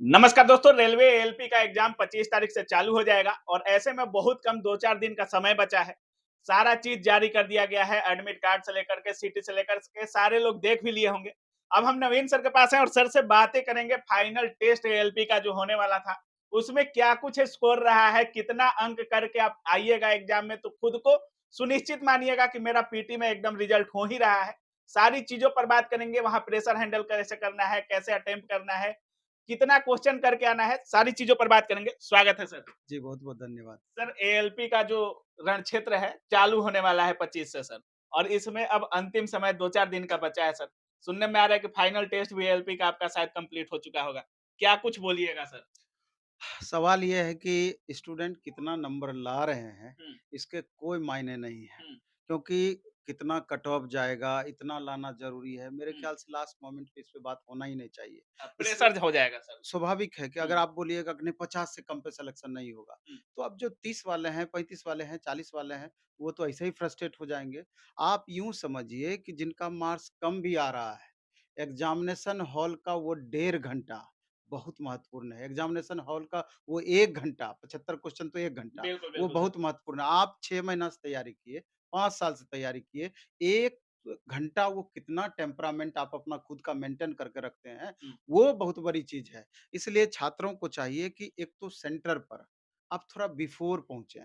नमस्कार दोस्तों, railway ALP का एग्जाम 25 तारीख से चालू हो जाएगा और ऐसे में बहुत कम 2-4 दिन का समय बचा है। सारा चीज जारी कर दिया गया है, एडमिट कार्ड से लेकर के सीटी से लेकर के सारे लोग देख भी लिए होंगे। अब हम नवीन सर के पास हैं और सर से बातें करेंगे फाइनल टेस्ट एएलपी का जो होने वाला था, उसमें क्या कुछ स्कोर रहा है, कितना अंक करके आप आइएगा एग्जाम में तो खुद को सुनिश्चित मानिएगा कि मेरा पीटी में एकदम रिजल्ट हो ही रहा है। सारी चीजों पर बात करेंगे, वहां प्रेशर हैंडल कैसे करना है, कैसे अटेम्प्ट करना है, कितना क्वेश्चन करके आना है, सारी चीजों पर बात करेंगे। स्वागत है सर। जी, बहुत-बहुत धन्यवाद। सर, एएलपी का जो रण क्षेत्र है, चालू होने वाला है 25 से सर, और इसमें अब अंतिम समय 2-4 दिन का बचा है सर। सुनने में आ रहा है कि फाइनल टेस्ट भी एएलपी का आपका शायद कंप्लीट हो चुका होगा। क्या कुछ बोलिएगा सर? सवाल ये है कि स्टूडेंट कितना नंबर ला रहे हैं, हुँ, इसके कोई मायने नहीं है। हुँ, क्योंकि कितना कट ऑफ जाएगा, इतना लाना ज़रूरी है। मेरे हुँ। ख्याल से लास्ट मोमेंट पे इस पे बात होना ही नहीं चाहिए। इस प्रेशर हो जाएगा सर। स्वाभाविक है कि अगर हुँ, आप बोलिएगा कि नहीं 50 से कम पे सिलेक्शन नहीं होगा, हुँ, तो अब जो 30 वाले हैं, 35 वाले हैं, 40 वाले हैं, वो तो ऐसे ही फ्रस्ट्रेट हो जाएँगे। आप यूँ समझिए कि जिनका मार्क्स कम भी आ रहा है, एग्ज़ामिनेशन हॉल का वो डेढ़ घंटा बहुत महत्वपूर्ण है। एग्ज़ामिनेशन हॉल का वो 1 घंटा, 75 क्वेश्चन तो 1 घंटा, बिल्कुल, वो बिल्कुल सर। बहुत महत्वपूर्ण है। आप 6 महीना से तैयारी किए, 5 साल से तैयारी किए, 1 घंटा वो कितना टेम्परामेंट आप अपना खुद का मेंटेन करके रखते हैं, हुँ, वो बहुत बड़ी चीज़ है। इसलिए छात्रों को चाहिए कि एक तो सेंटर पर आप थोड़ा बिफ़ोर पहुँचे।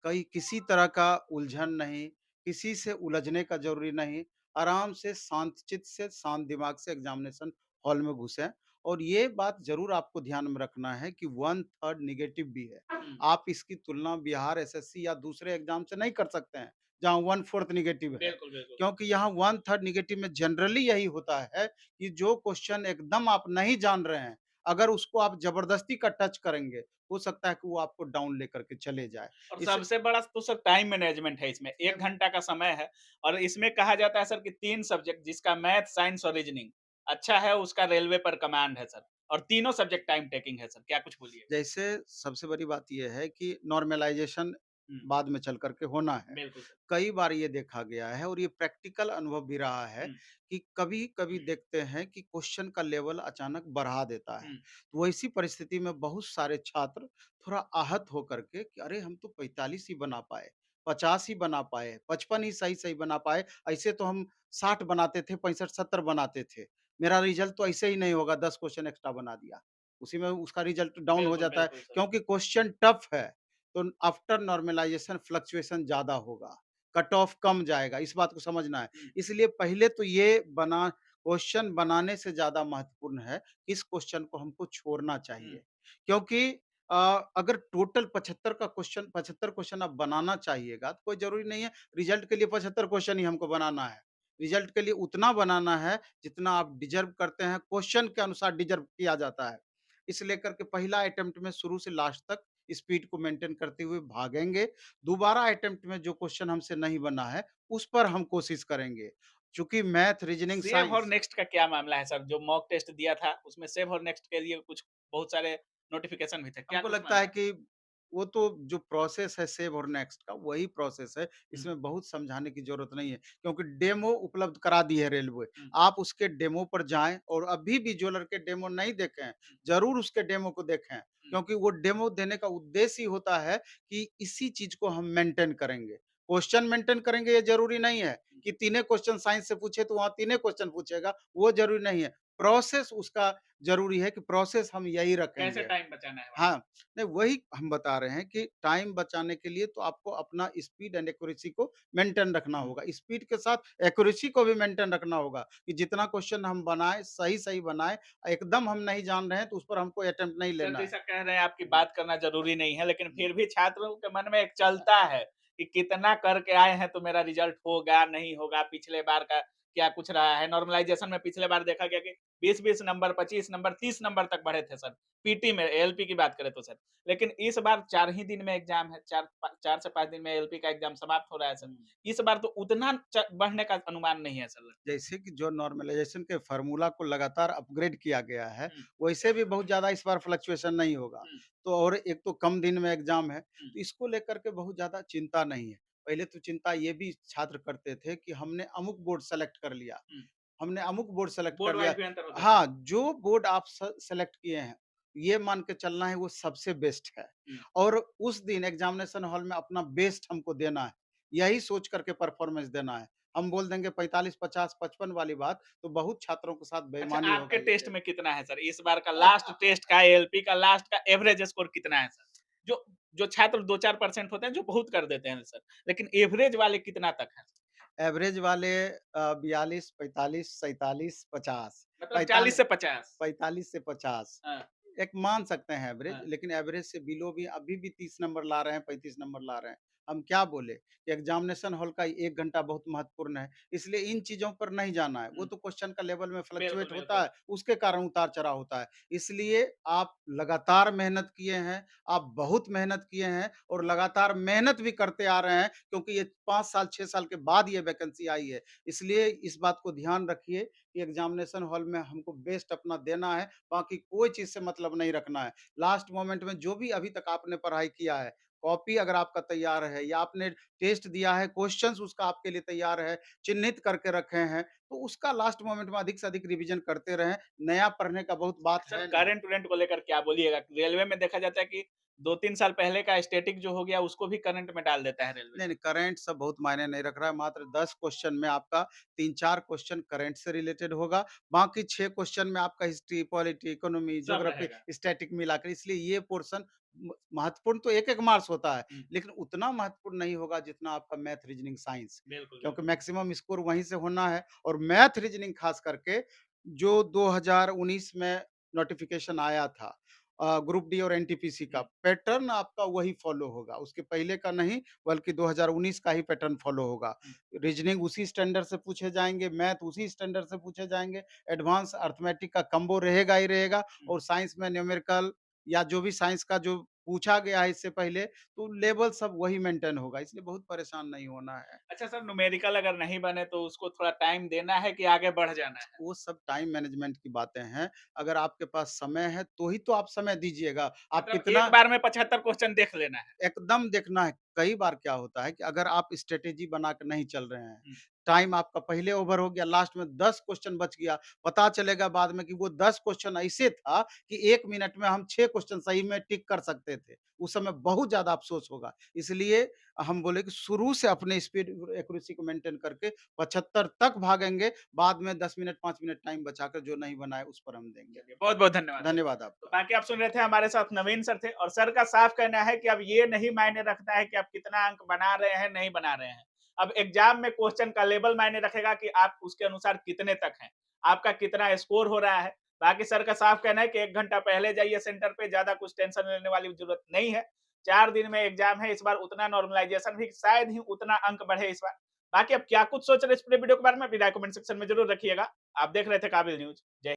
कहीं किसी तरह का उलझन नहीं, किसी से उलझने का ज़रूरी नहीं, आराम से शांतचित्त से, शांत दिमाग से एग्ज़ामिनेशन हॉल में घुसें और ये बात ज़रूर आपको ध्यान में रखना है कि 1/3 नेगेटिव भी है। हुँ। आप इसकी तुलना बिहार एसएससी या दूसरे एग्ज़ाम से नहीं कर सकते हैं, जहाँ 1/4 नेगेटिव है। बिल्कुल, बिल्कुल। क्योंकि यहाँ 1/3 नेगेटिव में जनरली यही होता है कि जो क्वेश्चन एकदम आप नहीं जान रहे हैं, अगर उसको आप ज़बरदस्ती का टच करेंगे, हो सकता है कि वो आपको डाउन लेकर के चले जाए। और इस सबसे बड़ा तो सर टाइम मैनेजमेंट है इसमें। 1 घंटा का समय है और इसमें कहा जाता है सर कि 3 सब्जेक्ट जिसका मैथ, साइंस और रीजनिंग अच्छा है उसका रेलवे पर कमांड है सर, और तीनों सब्जेक्ट टाइम टेकिंग है सर। क्या कुछ बोलिएगा? जैसे सबसे बड़ी बात ये है कि नॉर्मलाइज़ेशन हुँ, बाद में चल कर के होना है। बिल्कुल सर। कई बार ये देखा गया है और ये प्रैक्टिकल अनुभव भी रहा है हुँ, कि कभी-कभी देखते हैं कि क्वेश्चन का लेवल अचानक बढ़ा देता है। हुँ, तो वैसी परिस्थिति में बहुत सारे छात्र थोड़ा आहत होकर के कि अरे! हम तो 45 ही बना पाए, 50 ही बना पाए, 55 ही सही-सही बना पाए। ऐसे तो हम 60 बनाते थे, 65-70 बनाते थे। मेरा रिज़ल्ट तो ऐसे ही नहीं होगा, 10 क्वेश्चन एक्स्ट्रा बना दिया। उसी में उसका रिज़ल्ट डाउन हो बिल्कुल, जाता है बिल्कुल सर। क्योंकि क्वेश्चन टफ है। तो आफ्टर नॉर्मलाइज़ेशन फ्लक्चुएशन ज़्यादा होगा, कट ऑफ कम जाएगा, इस बात को समझना है। हुँ, इसलिए पहले तो ये बना क्वेश्चन बनाने से ज़्यादा महत्वपूर्ण है, किस क्वेश्चन को हमको छोड़ना हुँ, चाहिए। क्योंकि अगर टोटल 75 क्वेश्चन आप बनाना चाहिएगा, तो कोई ज़रूरी नहीं है रिज़ल्ट के लिए 75 क्वेश्चन ही हमको बनाना है। रिज़ल्ट के लिए उतना बनाना है, जितना आप डिज़र्व करते हैं, क्वेश्चन के अनुसार डिज़र्व किया जाता है। इस लेकर के पहला अटेम्प्ट में शुरू से लास्ट तक स्पीड को मेंटेन करते हुए भागेंगे। दोबारा अटेम्प्ट में जो क्वेश्चन हमसे नहीं बना है, उस पर हम कोशिश करेंगे। चूँकि मैथ, रीजनिंग, सेव और साइंस नेक्स्ट का क्या मामला है सर? जो मॉक टेस्ट दिया था उसमें सेव और नेक्स्ट के लिए कुछ बहुत सारे नोटिफ़िकेशन भी थे। क्या हमको कुछ लगता है मामला है? कि वो तो जो प्रोसेस है सेव और नेक्स्ट का वही प्रोसेस है, हुँ, इसमें बहुत समझाने की ज़रूरत नहीं है क्योंकि डेमो उपलब्ध करा दी है रेलवे। हुँ, आप उसके डेमो पर जाएँ और अभी भी जो लड़के डेमो नहीं देखे हैं, हुँ, ज़रूर उसके डेमो को देखें हुँ, क्योंकि वो डेमो देने का उद्देश्य ही होता है कि इसी चीज़ को हम मेंटेन करेंगे। क्वेश्चन मेंटेन करेंगे ये ज़रूरी नहीं है हुँ। कि तीनें क्वेश्चन साइंस से पूछे तो वहाँ तीनें क्वेश्चन पूछेगा, वो ज़रूरी नहीं है। प्रोसेस उसका ज़रूरी है कि प्रोसेस हम यही कैसे रखेंगे। टाइम बचाना है वहाँ? हाँ, नहीं वही हम बता रहे हैं कि टाइम बचाने के लिए तो आपको अपना स्पीड एंड एक्यूरेसी को मेंटेन रखना हुँ। होगा। स्पीड के साथ एक्यूरेसी को भी मेंटेन रखना होगा कि जितना क्वेश्चन हम बनाएँ, सही-सही बनाएँ। एकदम हम नहीं जान रहे हैं तो उस पर हमको अटेम्प्ट नहीं सर लेना है। जैसा कह रहे हैं आपकी हुँ, बात करना ज़रूरी नहीं है, लेकिन हुँ। फिर भी छात्रों के मन में एक चलता है कि कितना करके आए हैं तो मेरा रिज़ल्ट होगा, नहीं होगा, पिछले बार का क्या कुछ रहा है। नॉर्मलाइज़ेशन में पिछले बार देखा गया कि 20-20 नंबर, 25 नंबर, 30 नंबर तक बढ़े थे सर, पीटी में एएलपी की बात करें तो सर। लेकिन इस बार 4 ही दिन में एग्ज़ाम है, 4 से 5 दिन में एएलपी का एग्ज़ाम समाप्त हो रहा है सर। हुँ। इस बार तो उतना बढ़ने का अनुमान नहीं है सर लगता है। जैसे कि जो नॉर्मलाइज़ेशन के फ़ॉर्मूला को लगातार अपग्रेड किया गया है, हुँ, वैसे भी बहुत ज़्यादा इस बार फ्लक्चुएशन नहीं होगा। हुँ, तो और एक तो कम दिन में एग्ज़ाम है, हुँ, तो इसको लेकर के बहुत ज़्यादा चिंता नहीं है। पहले तो चिंता ये भी छात्र करते थे कि हमने अमुक बोर्ड सेलेक्ट कर लिया, हुँ। हमने अमुक बोर्ड सेलेक्ट कर बोर्ड लिया। वाइज़ भी अंतर होता है सर? हाँ, जो बोर्ड आप सेलेक्ट किए हैं, ये मान के चलना है वो सबसे बेस्ट है। हुँ। और उस दिन एग्ज़ामिनेशन हॉल में अपना बेस्ट हमको देना है, यही सोच कर के परफ़ॉर्मेंस देना है। हम बोल देंगे 45, 50, 55 वाली बात, तो बहुत छात्रों के साथ अच्छा, बेईमानी आपके होगा टेस्ट ये। में कितना है सर? इस बार का लास्ट टेस्ट का एएलपी का लास्ट का एवरेज स्कोर कितना है सर? जो जो छात्र 2-4% होते हैं, जो बहुत कर देते हैं सर, लेकिन एवरेज वाले कितना तक हैं? एवरेज वाले 42, 45, 47, 50, मतलब 40 45 से 50। 45 से 50 हाँ, एक मान सकते हैं एवरेज, हाँ। लेकिन एवरेज से बिलो भी अभी भी 30 नंबर ला रहे हैं, 35 नंबर ला रहे हैं। हम क्या बोले कि एग्ज़ामिनेशन हॉल का 1 घंटा बहुत महत्वपूर्ण है, इसलिए इन चीज़ों पर नहीं जाना है। वो हुँ, तो क्वेश्चन का लेवल में बिल्कुल, फ्लक्चुएट होता बिल्कुल। है, उसके कारण उतार-चढ़ाव होता है। इसलिए आप लगातार मेहनत किए हैं, आप बहुत मेहनत किए हैं और लगातार मेहनत भी करते आ रहे हैं, क्योंकि ये 5 साल, 6 साल के बाद ये वैकेंसी आई है। इसलिए इस बात को ध्यान रखिए कि एग्ज़ामिनेशन हॉल में हमको बेस्ट अपना देना है, बाकी कोई चीज़ से मतलब नहीं रखना है। लास्ट मोमेंट में जो भी अभी तक आपने पढ़ाई किया है, कॉपी अगर आपका तैयार है या आपने टेस्ट दिया है, क्वेश्चन्स उसका आपके लिए तैयार है, चिन्हित करके रखे हैं, तो उसका लास्ट मोमेंट में अधिक से अधिक रिवीजन करते रहें। नया पढ़ने का बहुत बात सर है नहीं। करंट-वरेंट को लेकर क्या बोलिएगा? रेलवे में देखा जाता है कि 2-3 साल पहले का स्टैटिक जो हो गया, उसको भी करंट में डाल देता है रेलवे। नहीं, नहीं, करंट सब बहुत मायने नहीं रख रहा है, मात्र 10 क्वेश्चन में आपका 3-4 क्वेश्चन करंट से रिलेटेड होगा, बाकी 6 क्वेश्चन में आपका हिस्ट्री, पॉलिटी, इकोनॉमी, सब ज्योग्राफी, रहेगा। स्टैटिक मिलाकर, इसलिए ये पोर्शन महत्वपूर्ण तो 1-1 मार्क्स होता है, हुँ, लेकिन उतना महत्वपूर्ण नहीं होगा जितना आपका मैथ, रीजनिंग, साइंस, बिल्कुल, क्योंकि बिल्कुल। मैक्सिमम स्कोर वहीं से होना है और मैथ, रीजनिंग खास करके जो 2019 में नोटिफिकेशन आया था ग्रुप डी और एनटीपीसी का हुँ, पैटर्न आपका वही फॉलो होगा, उसके पहले का नहीं, बल्कि 2019 का ही पैटर्न फॉलो होगा। हुँ, रीजनिंग उसी स्टैंडर्ड से पूछे जाएँगे, मैथ उसी स्टैंडर्ड से पूछे जाएँगे, एडवांस अरिथमेटिक का कम्बो रहेगा ही रहेगा हुँ। और साइंस में न्यूमेरिकल या जो भी साइंस का जो पूछा गया है इससे पहले, तो लेवल सब वही मेंटेन होगा, इसलिए बहुत परेशान नहीं होना है। अच्छा सर न्यूमेरिकल अगर नहीं बने तो उसको थोड़ा टाइम देना है कि आगे बढ़ जाना है? वो सब टाइम मैनेजमेंट की बातें हैं, अगर आपके पास समय है, तो ही तो आप समय दीजिएगा। आप मतलब एक कितना बार में 75 क्वेश्चन देख लेना है। एकदम देखना है। कई बार क्या होता है कि अगर आप स्ट्रैटेजी बना के नहीं चल रहे हैं, हुँ, टाइम आपका पहले ओवर हो गया, लास्ट में 10 क्वेश्चन बच गया, पता चलेगा बाद में कि वो 10 क्वेश्चन ऐसे था कि 1 मिनट में हम 6 क्वेश्चन सही में टिक कर सकते थे। उस समय बहुत ज़्यादा अफ़सोस होगा। इसलिए हम बोले कि शुरू से अपने स्पीड एक्यूरेसी को मेंटेन करके 75 तक भागेंगे, बाद में 10 मिनट, 5 मिनट टाइम बचाकर जो नहीं बना है, उस पर हम देंगे। चलिए बहुत-बहुत धन्यवाद सर। धन्यवाद तो आपका। बाकी आप सुन रहे थे हमारे साथ नवीन सर थे और सर का साफ कहना है कि अब ये नहीं मायने रखता है कि आप कितना अंक बना रहे हैं, नहीं बना रहे हैं। अब एग्ज़ाम में क्वेश्चन का लेवल मायने रखेगा कि आप उसके अनुसार कितने तक हैं, आपका कितना स्कोर हो रहा है। बाकी सर का साफ कहना है कि 1 घंटा पहले जाइए सेंटर पे, ज़्यादा कुछ टेंशन लेने वाली ज़रूरत नहीं है। 4 दिन में एग्ज़ाम है, इस बार उतना नॉर्मलाइज़ेशन भी शायद ही उतना अंक बढ़े इस बार। बाकी आप क्या कुछ सोच रहे हैं इस पूरे वीडियो के बारे में? अपनी राय कमेंट सेक्शन में ज़रूर रखिएगा। आप देख रहे थे काबिल न्यूज़। जय